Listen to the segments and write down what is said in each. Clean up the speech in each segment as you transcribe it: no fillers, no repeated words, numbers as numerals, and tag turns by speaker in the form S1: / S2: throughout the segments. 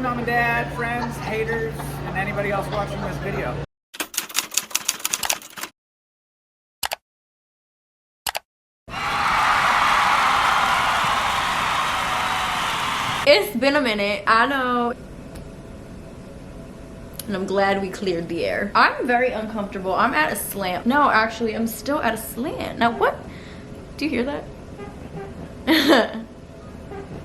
S1: mom and dad, friends, haters, and anybody else watching this video.
S2: It's been a minute, I know. And I'm glad we cleared the air. I'm very uncomfortable. I'm at a slant. No, actually, I'm still at a slant. Now what? Do you hear that?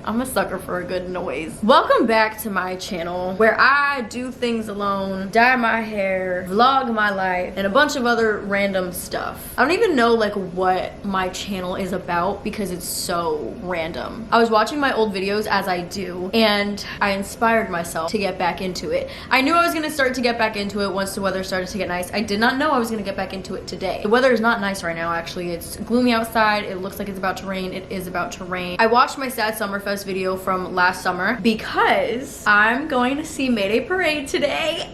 S2: I'm a sucker for a good noise. Welcome back to my channel where I do things alone, dye my hair, vlog my life, and a bunch of other random stuff. I don't even know like what my channel is about because it's so random. I was watching my old videos as I do, and I inspired myself to get back into it. I knew I was gonna start to get back into it once the weather started to get nice. I did not know I was gonna get back into it today. The weather is not nice right now, actually. It's gloomy outside. It looks like it's about to rain. It is about to rain. I watched my Sad Summerfest video from last summer because I'm going to see Mayday Parade today.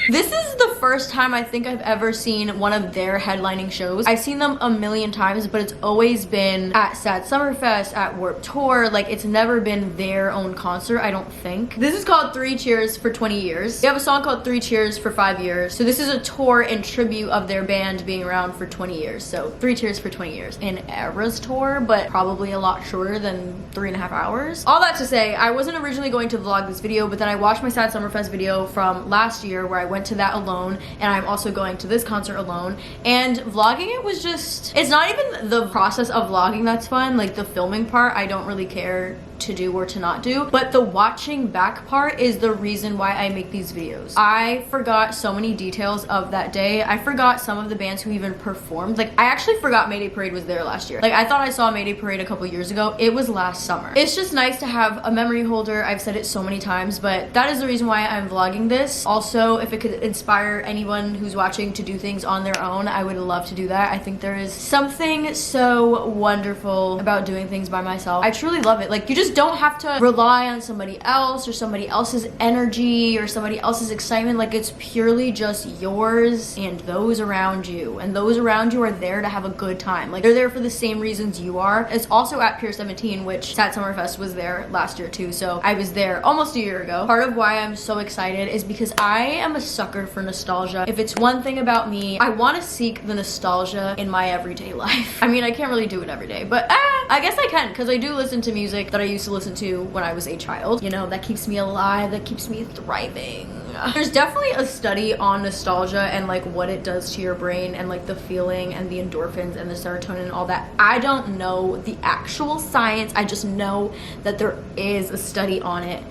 S2: This is the first time I think I've ever seen one of their headlining shows. I've seen them a million times, but it's always been at Sad Summerfest, at Warped Tour. Like, it's never been their own concert, I don't think. This is called 3 Cheers for 20 Years. They have a song called 3 Cheers for 5 years. So this is a tour in tribute of their band being around for 20 years. So 3 Cheers for 20 years. An Eras tour, but probably a lot shorter than 3.5 hours. All that to say, I wasn't originally going to vlog this video, but then I watched my Sad Summerfest video from last year where I went to that alone, and I'm also going to this concert alone, and vlogging it was just, it's not even the process of vlogging that's fun. Like, the filming part I don't really care to do or to not do, but the watching back part is the reason why I make these videos. I forgot so many details of that day. I forgot some of the bands who even performed. Like, I actually forgot Mayday Parade was there last year. Like, I thought I saw Mayday Parade a couple years ago. It was last summer. It's just nice to have a memory holder. I've said it so many times, but that is the reason why I'm vlogging this. Also, if it could inspire anyone who's watching to do things on their own, I would love to do that. I think there is something so wonderful about doing things by myself. I truly love it. Like, you just don't have to rely on somebody else or somebody else's energy or somebody else's excitement. Like, it's purely just yours and those around you, and those around you are there to have a good time. Like, they're there for the same reasons you are. It's also at Pier 17, which Sad Summerfest was there last year too, so I was there almost a year ago. Part of why I'm so excited is because I am a sucker for nostalgia. If it's one thing about me, I want to seek the nostalgia in my everyday life. I mean, I can't really do it every day, but I guess I can, because I do listen to music that I used to listen to when I was a child. You know, that keeps me alive, that keeps me thriving. There's definitely a study on nostalgia and like what it does to your brain and like the feeling and the endorphins and the serotonin and all that. I don't know the actual science. I just know that there is a study on it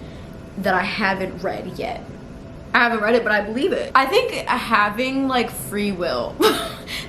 S2: that I haven't read yet. I haven't read it, but I believe it. I think having like free will,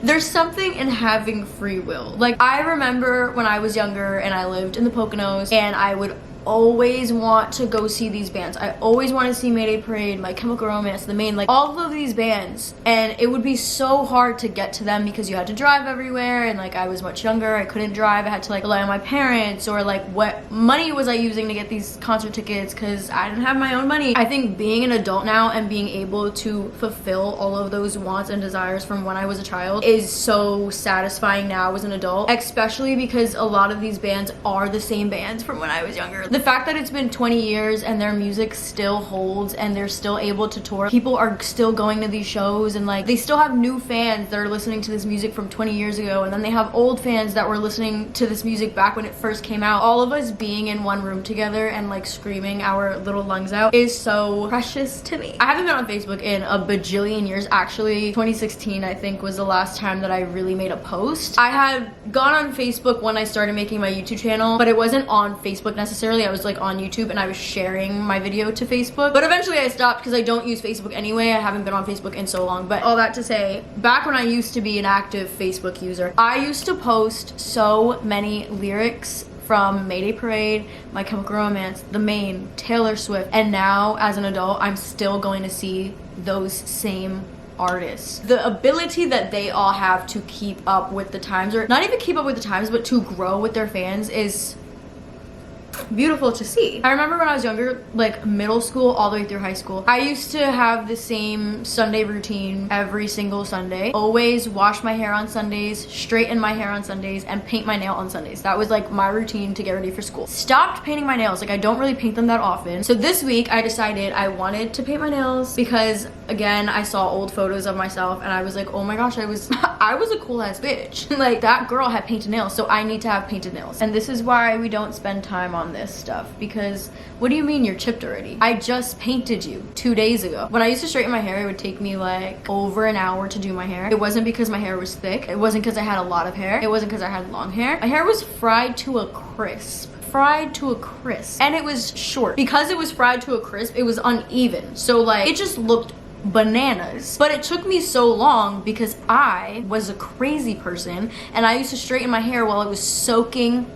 S2: there's something in having free will. Like, I remember when I was younger and I lived in the Poconos, and I would always want to go see these bands. I always want to see Mayday Parade, My Chemical Romance, The Main, like all of these bands, and it would be so hard to get to them because you had to drive everywhere, and like I was much younger, I couldn't drive, I had to like rely on my parents, or like what money was I using to get these concert tickets because I didn't have my own money. I think being an adult now and being able to fulfill all of those wants and desires from when I was a child is so satisfying now as an adult, especially because a lot of these bands are the same bands from when I was younger. The fact that it's been 20 years and their music still holds and they're still able to tour, people are still going to these shows, and like they still have new fans that are listening to this music from 20 years ago, and then they have old fans that were listening to this music back when it first came out. All of us being in one room together and like screaming our little lungs out is so precious to me. I haven't been on Facebook in a bajillion years. Actually, 2016 I think was the last time that I really made a post. I had gone on Facebook when I started making my YouTube channel, but it wasn't on Facebook necessarily. I was like on YouTube and I was sharing my video to Facebook, but eventually I stopped because I don't use Facebook anyway. I haven't been on Facebook in so long. But all that to say, back when I used to be an active Facebook user, I used to post so many lyrics from Mayday Parade, My Chemical Romance, The Main, Taylor Swift, and now as an adult I'm still going to see those same artists. The ability that they all have to keep up with the times, or not even keep up with the times, but to grow with their fans is beautiful to see. I remember when I was younger, like middle school all the way through high school, I used to have the same Sunday routine every single Sunday. Always wash my hair on Sundays, straighten my hair on Sundays, and paint my nail on Sundays. That was like my routine to get ready for school. Stopped painting my nails. Like I don't really paint them that often. So this week I decided I wanted to paint my nails because again, I saw old photos of myself and I was like, oh my gosh, I was a cool ass bitch. Like that girl had painted nails, so I need to have painted nails. And this is why we don't spend time on this stuff, because what do you mean you're chipped already? I just painted you 2 days ago. When I used to straighten my hair, it would take me like over an hour to do my hair. It wasn't because my hair was thick. It wasn't because I had a lot of hair. It wasn't because I had long hair. My hair was fried to a crisp. Fried to a crisp. And it was short. Because it was fried to a crisp, it was uneven. So like, it just looked bananas. But it took me so long because I was a crazy person and I used to straighten my hair while it was soaking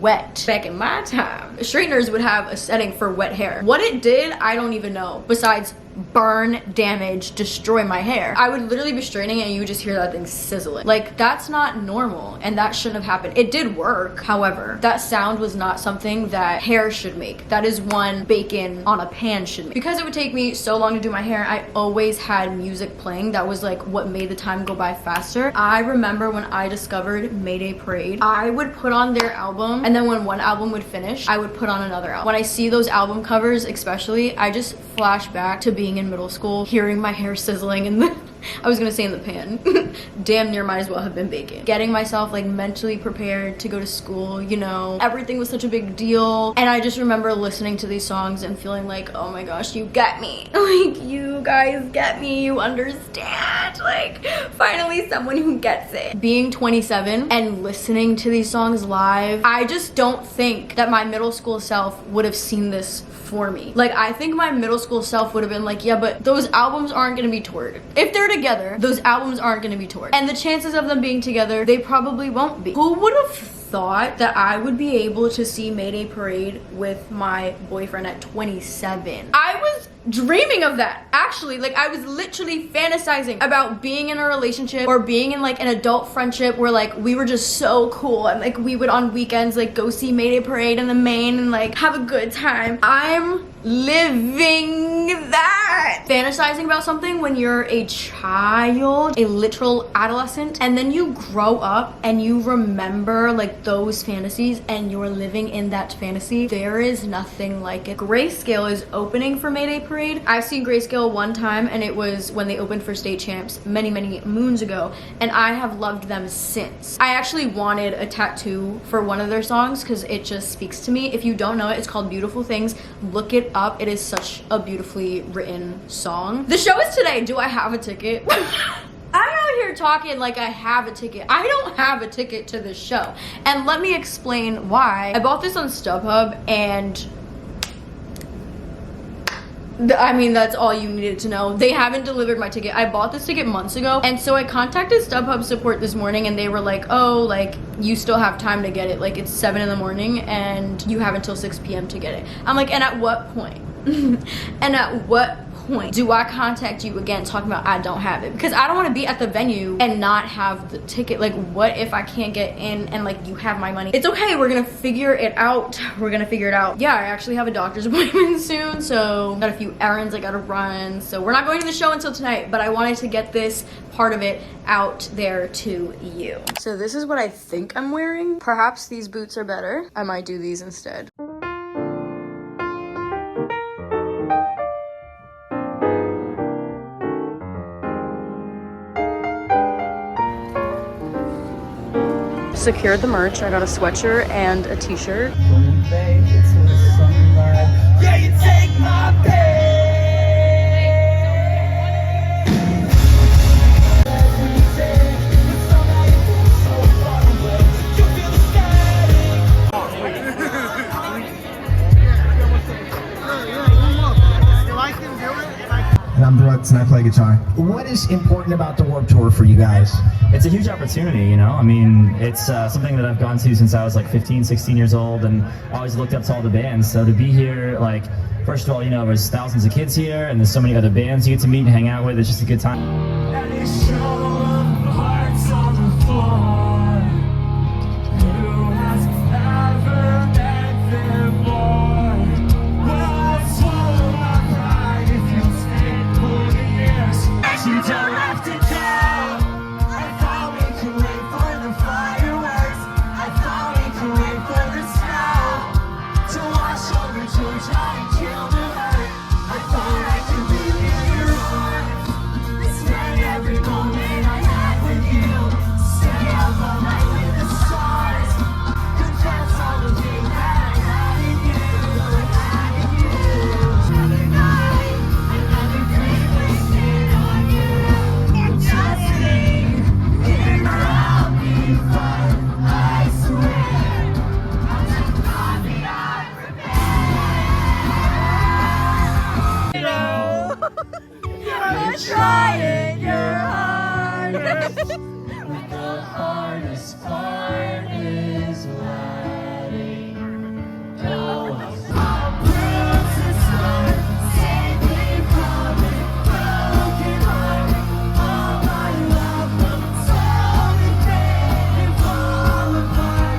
S2: wet. Back in my time, straighteners would have a setting for wet hair. What it did, I don't even know, besides burn, damage, destroy my hair. I would literally be straightening and you would just hear that thing sizzling. Like that's not normal and that shouldn't have happened. It did work, however, that sound was not something that hair should make. That is one bacon on a pan should make. Because it would take me so long to do my hair, I always had music playing. That was like what made the time go by faster. I remember when I discovered Mayday Parade, I would put on their album and then when one album would finish, I would put on another album. When I see those album covers especially, I just flash back to being in middle school, hearing my hair sizzling in the I was gonna say in the pan. Damn near might as well have been bacon. Getting myself like mentally prepared to go to school, you know, everything was such a big deal. And I just remember listening to these songs and feeling like, oh my gosh, you get me. Like you guys get me, you understand. Like finally someone who gets it. Being 27 and listening to these songs live, I just don't think that my middle school self would have seen this for me. Like I think my middle school self would have been like, yeah, but those albums aren't gonna be toured. If they're together, those albums aren't gonna be toured. And the chances of them being together, they probably won't be. Who would have thought that I would be able to see Mayday Parade with my boyfriend at 27? I was dreaming of that. Actually, like I was literally fantasizing about being in a relationship or being in like an adult friendship where like we were just so cool and like we would on weekends like go see Mayday Parade in the main and like have a good time. I'm living that. Fantasizing about something when you're a child, a literal adolescent, and then you grow up and you remember like those fantasies and you're living in that fantasy. There is nothing like it. Grayscale is opening for Mayday Parade. I've seen Grayscale one time and it was when they opened for state champs many moons ago, and I have loved them since. I actually wanted a tattoo for one of their songs because it just speaks to me. If you don't know it, it's called Beautiful Things. Look it up. It is such a beautifully written song. The show is today. Do I have a ticket? I'm out here talking like I have a ticket. I don't have a ticket to this show. And let me explain why. I bought this on StubHub and I mean, that's all you needed to know. They haven't delivered my ticket. I bought this ticket months ago. And so I contacted StubHub support this morning and they were like, oh, like you still have time to get it. Like it's 7 in the morning and you have until 6 p.m. to get it. I'm like, and at what point? And at what point do I contact you again talking about I don't have it? Because I don't want to be at the venue and not have the ticket. Like what if I can't get in and like you have my money? It's okay, we're gonna figure it out. We're gonna figure it out. Yeah, I actually have a doctor's appointment soon, so got a few errands I gotta run. So we're not going to the show until tonight, but I wanted to get this part of it out there to you. So this is what I think I'm wearing. Perhaps these boots are better. I might do these instead. Secured the merch. I got a sweatshirt and a t-shirt.
S3: Yeah, you take my
S4: And I'm Brooks and I play guitar.
S5: What is important about the Warped Tour for you guys?
S6: It's a huge opportunity, you know? I mean, it's something that I've gone to since I was like 15, 16 years old and always looked up to all the bands. So to be here, like, first of all, you know, there's thousands of kids here and there's so many other bands you get to meet and hang out with. It's just a good time.
S3: Who has ever met them?
S2: trying your hardest.
S3: The hardest part is letting go. Our bruises start, save me from it, broken heart. All my love was only made to fall apart.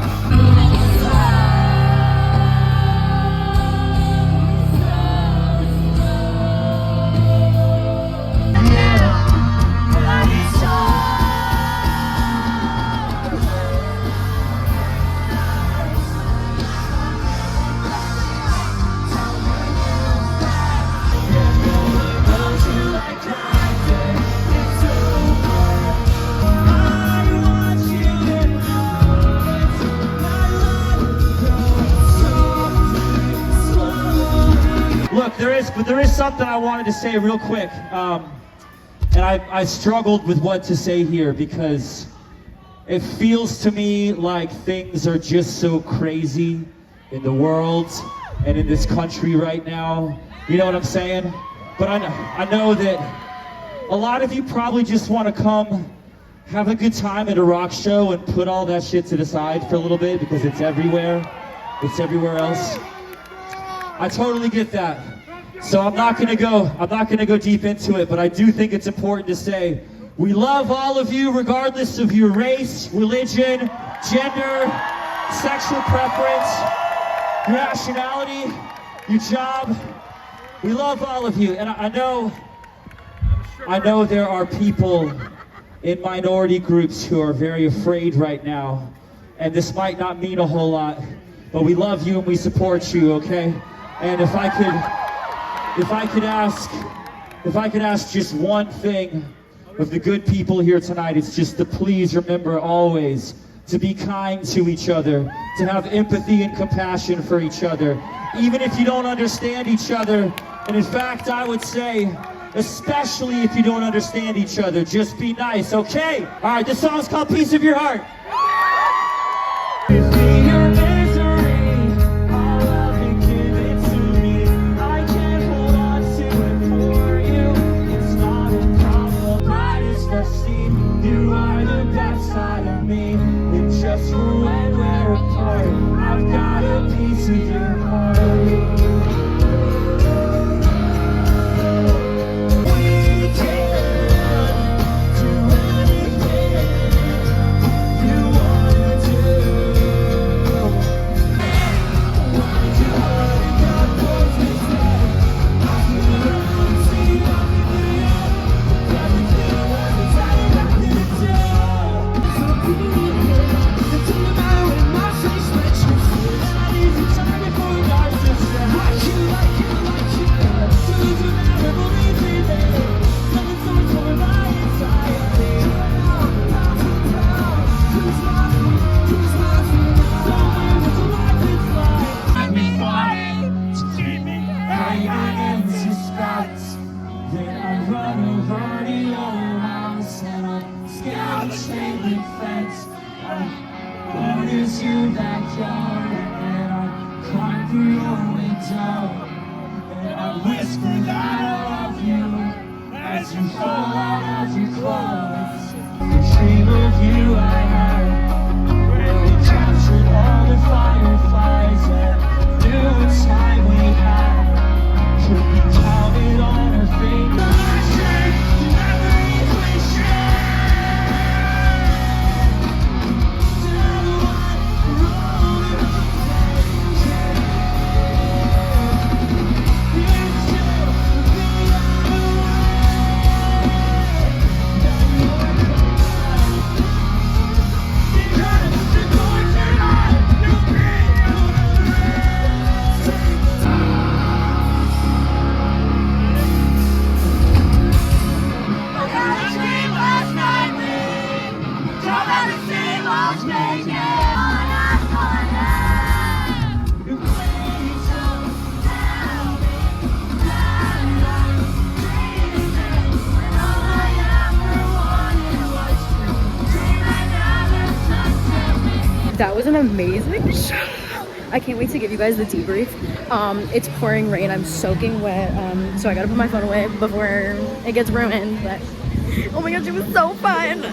S7: Look, there is something I wanted to say real quick, and I struggled with what to say here because it feels to me like things are just so crazy in the world and in this country right now. You know what I'm saying? But I know that a lot of you probably just want to come have a good time at a rock show and put all that shit to the side for a little bit because it's everywhere. It's everywhere else. I totally get that. So I'm not gonna go deep into it, but I do think it's important to say we love all of you regardless of your race, religion, gender, sexual preference, your nationality, your job. We love all of you. And I know there are people in minority groups who are very afraid right now, and this might not mean a whole lot, but we love you and we support you, okay? And if I could ask just one thing of the good people here tonight, it's just to please remember always to be kind to each other, to have empathy and compassion for each other, even if you don't understand each other. And in fact, I would say, especially if you don't understand each other, just be nice, okay? All right, this song's called Piece of Your Heart.
S3: You are the best side of me. It's just when we're apart, I've got a piece of your heart. We can do anything you want to do. Why do I got both his head? I feel around, see nothing yet. Everything was inside. Your backyard, and I climb through your window, and I whisper that I love you as you fall out of your clothes. The dream of you I had, where we captured all the fireflies and knew what time we had could be counted on our fingers.
S2: That was an amazing show. I can't wait to give you guys the debrief. It's pouring rain. I'm soaking wet. So I gotta put my phone away before it gets ruined. But oh my gosh, it was so fun.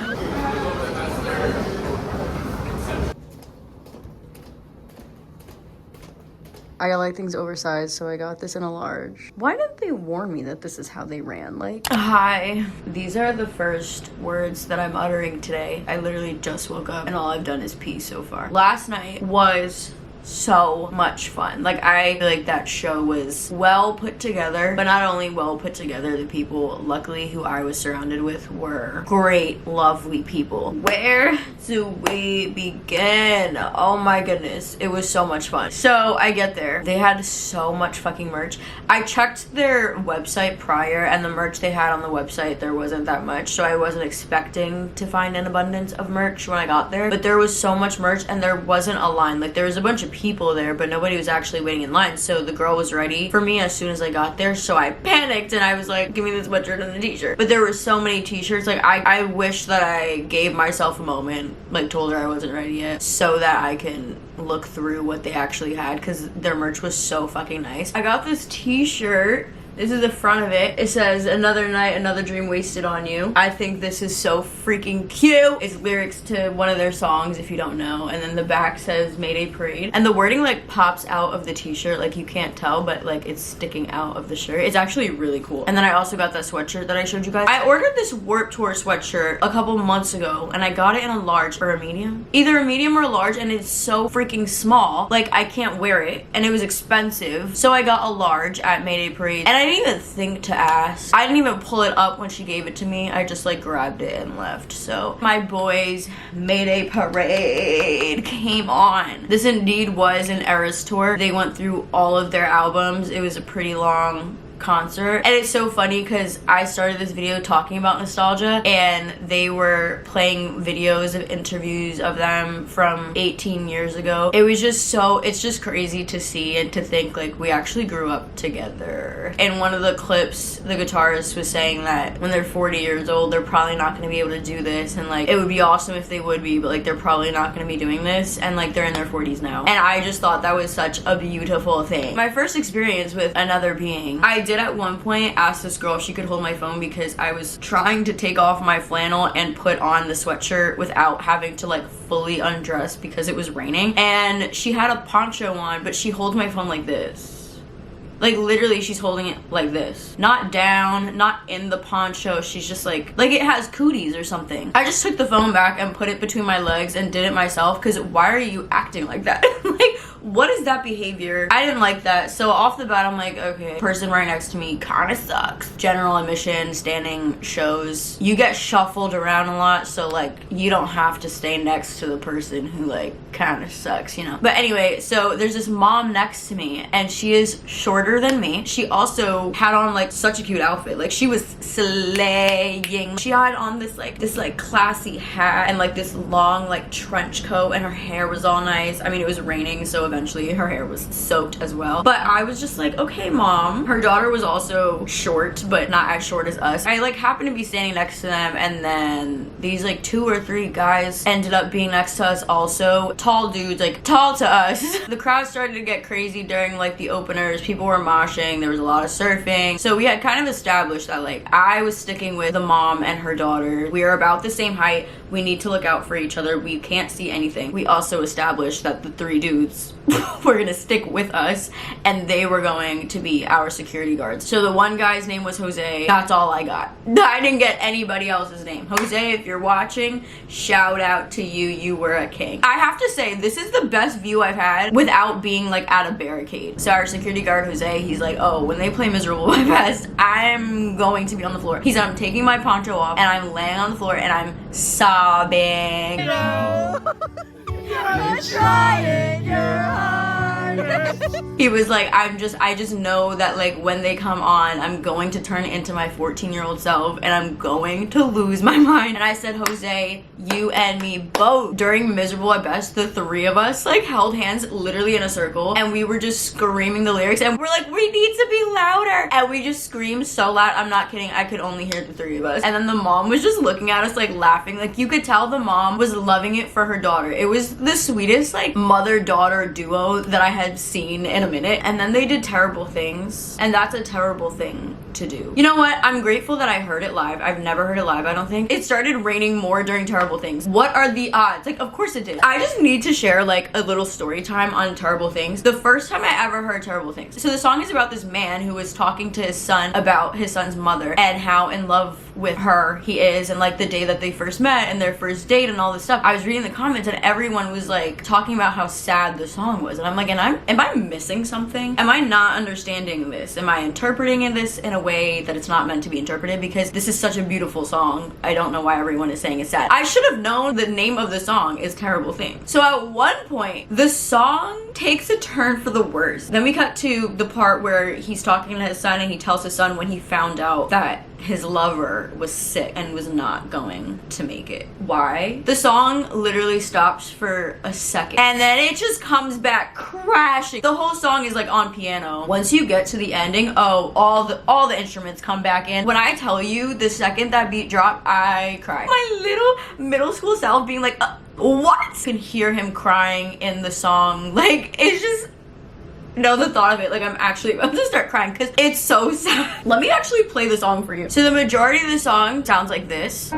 S2: I like things oversized, so I got this in a large. Why didn't they warn me that this is how they ran? Like, hi. These are the first words that I'm uttering today. I literally just woke up and all I've done is pee so far. Last night was so much fun. Like, I feel like that show was well put together, but not only well put together, the people luckily who I was surrounded with were great, lovely people. Where do we begin? Oh my goodness, it was so much fun. So I get there, they had so much fucking merch. I checked their website prior, and the merch they had on the website, there wasn't that much, so I wasn't expecting to find an abundance of merch when I got there, but there was so much merch and there wasn't a line. Like, there was a bunch of people there, but nobody was actually waiting in line, so the girl was ready for me as soon as I got there, so I panicked and I was like, give me this sweatshirt and the t-shirt. But there were so many t-shirts. Like, I wish that I gave myself a moment, like told her I wasn't ready yet, so that I can look through what they actually had, because their merch was so fucking nice. I got this t-shirt. This is the front of it. It says, "Another night, another dream wasted on you." I think this is so freaking cute. It's lyrics to one of their songs, if you don't know. And then the back says Mayday Parade. And the wording like pops out of the t-shirt. Like, you can't tell, but like it's sticking out of the shirt. It's actually really cool. And then I also got that sweatshirt that I showed you guys. I ordered this Warped Tour sweatshirt a couple months ago, and I got it in a large or a medium. Either a medium or a large, and it's so freaking small. Like, I can't wear it, and it was expensive. So I got a large at Mayday Parade. And I didn't even think to ask. I didn't even pull it up when she gave it to me. I just like grabbed it and left. So my boys' Mayday Parade came on. This indeed was an Eras tour. They went through all of their albums. It was a pretty long concert, and it's so funny because I started this video talking about nostalgia, and they were playing videos of interviews of them from 18 years ago. It was just so, it's just crazy to see and to think like we actually grew up together. In one of the clips, the guitarist was saying that when they're 40 years old, they're probably not going to be able to do this, and like it would be awesome if they would be, but like they're probably not going to be doing this, and like they're in their 40s now. And I just thought that was such a beautiful thing. My first experience with another being, I did at one point ask this girl if she could hold my phone because I was trying to take off my flannel and put on the sweatshirt without having to like fully undress because it was raining, and she had a poncho on, but she holds my phone like this. Like, literally, she's holding it like this. Not down, not in the poncho. She's just like it has cooties or something. I just took the phone back and put it between my legs and did it myself, because why are you acting like that? Like, what is that behavior? I didn't like that. So off the bat, I'm like, okay, person right next to me kind of sucks. General admission, standing shows, you get shuffled around a lot, so like you don't have to stay next to the person who like kind of sucks, you know? But anyway, so there's this mom next to me, and she is shorter than me. She also had on like such a cute outfit. Like, she was slaying. She had on this classy hat and like this long like trench coat, and her hair was all nice. I mean, it was raining, so eventually her hair was soaked as well. But I was just like, okay, mom. Her daughter was also short, but not as short as us. I like happened to be standing next to them, and then these like 2 or 3 guys ended up being next to us also. Tall dudes, like tall to us. The crowd started to get crazy during like the openers. People were moshing, there was a lot of surfing. So we had kind of established that like I was sticking with the mom and her daughter. We are about the same height. We need to look out for each other. We can't see anything. We also established that the 3 dudes were gonna stick with us, and they were going to be our security guards. So the one guy's name was Jose. That's all I got. I didn't get anybody else's name. Jose, if you're watching, shout out to you. You were a king. I have to say, this is the best view I've had without being like at a barricade. So our security guard, Jose, he's like, oh, when they play Miserable by Best, I'm going to be on the floor. He's I'm taking my poncho off, and I'm laying on the floor, and I'm sobbing. You're trying your hardest. He was like, I just know that like when they come on, I'm going to turn into my 14-year-old self, and I'm going to lose my mind. And I said, Jose, you and me both. During Miserable at Best, the 3 of us like held hands literally in a circle, and we were just screaming the lyrics, and we're like, we need to be louder. here. And we just screamed so loud. I'm not kidding. I could only hear the three of us. And then the mom was just looking at us like laughing. Like you could tell the mom was loving it for her daughter. It was the sweetest like mother-daughter duo that I had seen in a minute. And then they did Terrible Things. And that's a terrible thing to do. You know what? I'm grateful that I heard it live. I've never heard it live, I don't think. It started raining more during Terrible Things. What are the odds? Like, of course it did. I just need to share like a little story time on Terrible Things. The first time I ever heard Terrible Things. So the song is about this man who was talking to his son about his son's mother and how in love with her he is, and like the day that they first met and their first date and all this stuff. I was reading the comments and everyone was like talking about how sad the song was, and I'm like, am I missing something? Am I not understanding this? Am I interpreting this in a way that it's not meant to be interpreted? Because this is such a beautiful song. I don't know why everyone is saying it's sad. I should have known the name of the song is Terrible Things. So at one point the song takes a turn for the worse. Then we cut to the part where he's talking to his son and he tells his son when he found out that his lover was sick and was not going to make it. Why? The song literally stops for a second and then it just comes back crashing. The whole song is like on piano. Once you get to the ending, oh, all the instruments come back in. When I tell you the second that beat dropped, I cried. My little middle school self being like, what? You can hear him crying in the song. Like, it's just, no, the thought of it, like I'm gonna start crying because it's so sad. Let me actually play the song for you. So the majority of the song sounds like this.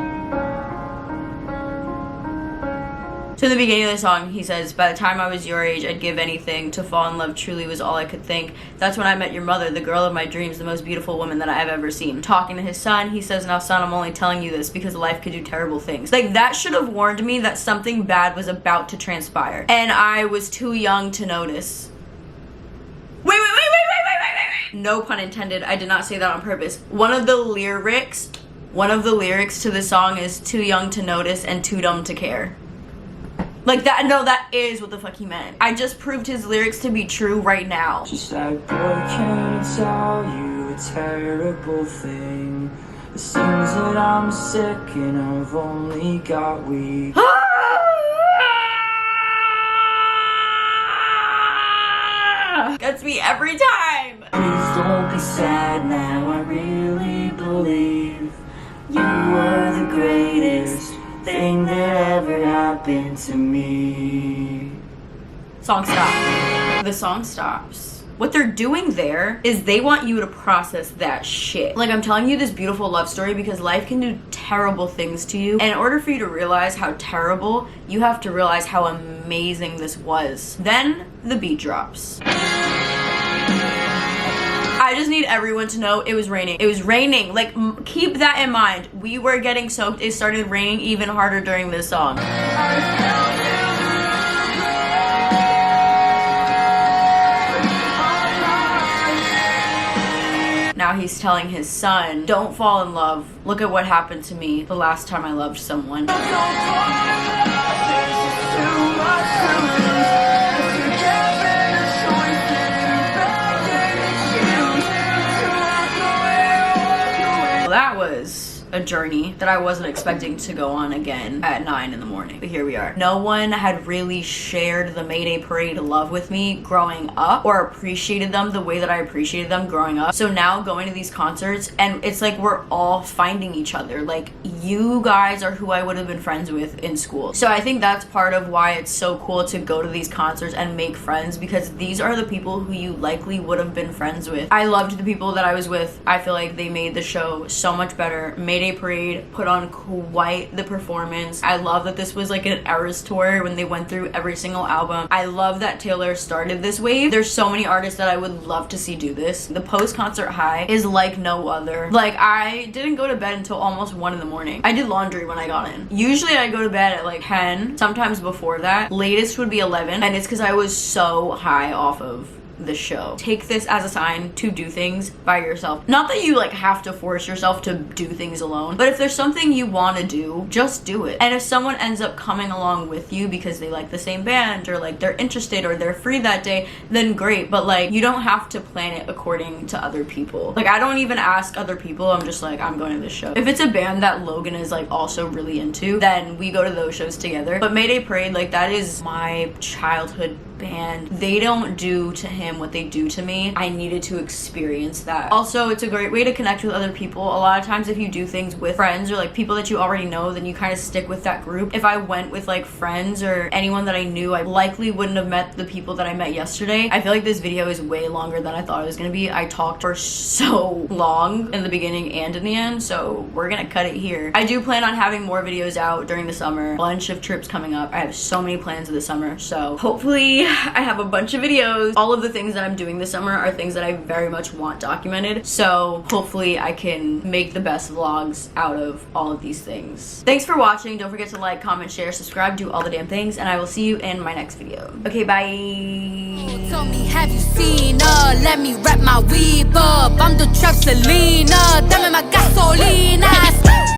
S2: So in the beginning of the song, he says, by the time I was your age, I'd give anything. To fall in love truly was all I could think. That's when I met your mother, the girl of my dreams, the most beautiful woman that I've ever seen. Talking to his son, he says, now son, I'm only telling you this because life could do terrible things. Like that should have warned me that something bad was about to transpire. And I was too young to notice. Wait. No pun intended. I did not say that on purpose. One of the lyrics to the song is too young to notice and too dumb to care. Like that, no, that is what the fuck he meant. I just proved his lyrics to be true right now.
S3: Just like, boy, can I tell you a terrible thing? It seems that I'm sick and I've only got weed.
S2: Gets me every time.
S3: Please don't be sad now, I really believe you were the greatest thing that ever happened to me.
S2: Song stops. The song stops. What they're doing there is they want you to process that shit. Like, I'm telling you this beautiful love story because life can do terrible things to you. And in order for you to realize how terrible, you have to realize how amazing this was. Then the beat drops. I just need everyone to know it was raining. It was raining. Like, keep that in mind. We were getting soaked. It started raining even harder during this song. Now he's telling his son, don't fall in love. Look at what happened to me the last time I loved someone. That was a journey that I wasn't expecting to go on again at 9 in the morning. But here we are. No one had really shared the Mayday Parade love with me growing up or appreciated them the way that I appreciated them growing up. So now going to these concerts and it's like we're all finding each other. Like, you guys are who I would have been friends with in school. So I think that's part of why it's so cool to go to these concerts and make friends, because these are the people who you likely would have been friends with. I loved the people that I was with. I feel like they made the show so much better. Mayday Parade put on quite the performance. I love that this was like an Eras tour when they went through every single album. I love that Taylor started this wave. There's so many artists that I would love to see do this. The post-concert high is like no other. Like, I didn't go to bed until almost 1 in the morning. I did laundry when I got in. Usually I go to bed at like 10, sometimes before that. Latest would be 11, and it's because I was so high off of the show. Take this as a sign to do things by yourself. Not that you like have to force yourself to do things alone, but if there's something you want to do, just do it. And if someone ends up coming along with you because they like the same band or like they're interested or they're free that day, then great. But like, you don't have to plan it according to other people. Like, I don't even ask other people. I'm just like, I'm going to this show. If it's a band that Logan is like also really into, then we go to those shows together. But Mayday Parade, like, that is my childhood band. They don't do to him what they do to me. I needed to experience that. Also, it's a great way to connect with other people. A lot of times if you do things with friends or like people that you already know, then you kind of stick with that group. If I went with like friends or anyone that I knew, I likely wouldn't have met the people that I met yesterday. I feel like this video is way longer than I thought it was gonna be. I talked for so long in the beginning and in the end, so we're gonna cut it here. I do plan on having more videos out during the summer. Bunch of trips coming up. I have so many plans this summer, so hopefully I have a bunch of videos. All of the things that I'm doing this summer are things that I very much want documented, so hopefully I can make the best vlogs out of all of these things. Thanks for watching. Don't forget to like, comment, share, subscribe, do all the damn things, and I will see you in my next video. Okay, bye.
S8: Tell me, have you seen her? Let me wrap my weave up. I'm the trap Selena. Dame más gasolina.